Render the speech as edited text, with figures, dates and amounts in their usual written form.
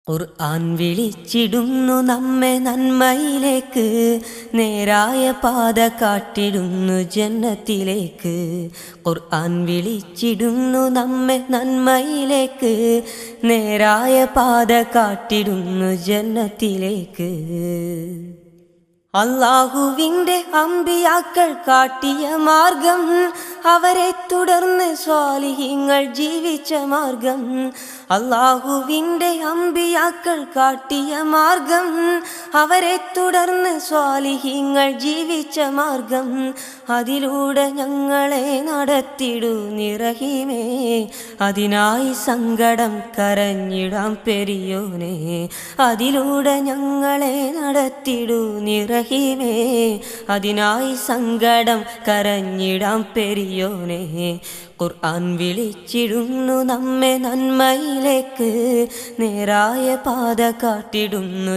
ഖുർആൻ വിളിച്ചിടുന്നു നമ്മെ നന്മയിലേക്ക്, നേരായ പാത കാട്ടിടുന്നു ജന്നത്തിലേക്ക്. ഖുർആൻ വിളിച്ചിടുന്നു നമ്മെ നന്മയിലേക്ക്, നേരായ പാത കാട്ടിടുന്നു ജന്നത്തിലേക്ക്. അല്ലാഹുവിൻ്റെ അമ്പിയാക്കൾ കാട്ടിയ മാർഗം, അവരെ തുടർന്ന് സ്വാലിഹീങ്ങൾ ജീവിച്ച മാർഗം. അല്ലാഹുവിൻ്റെ അമ്പിയാക്കൾ കാട്ടിയ മാർഗം, അവരെ തുടർന്ന് സ്വാലിഹീങ്ങൾ ജീവിച്ച മാർഗം. അതിലൂടെ ഞങ്ങളെ നടത്തിടൂ നിറഹിമേ, അതിനായി സങ്കടം കരഞ്ഞിടാം പെരിയോനെ. അതിലൂടെ ഞങ്ങളെ നടത്തിടൂ നിറഹിമേ, അതിനായി സങ്കടം കരഞ്ഞിടാം പെരിയോനെ. ഖുർആൻ വിളിച്ചിടുന്നു നമ്മെ നന്മയിലേക്ക്, നേരായ പാത കാട്ടിടുന്നു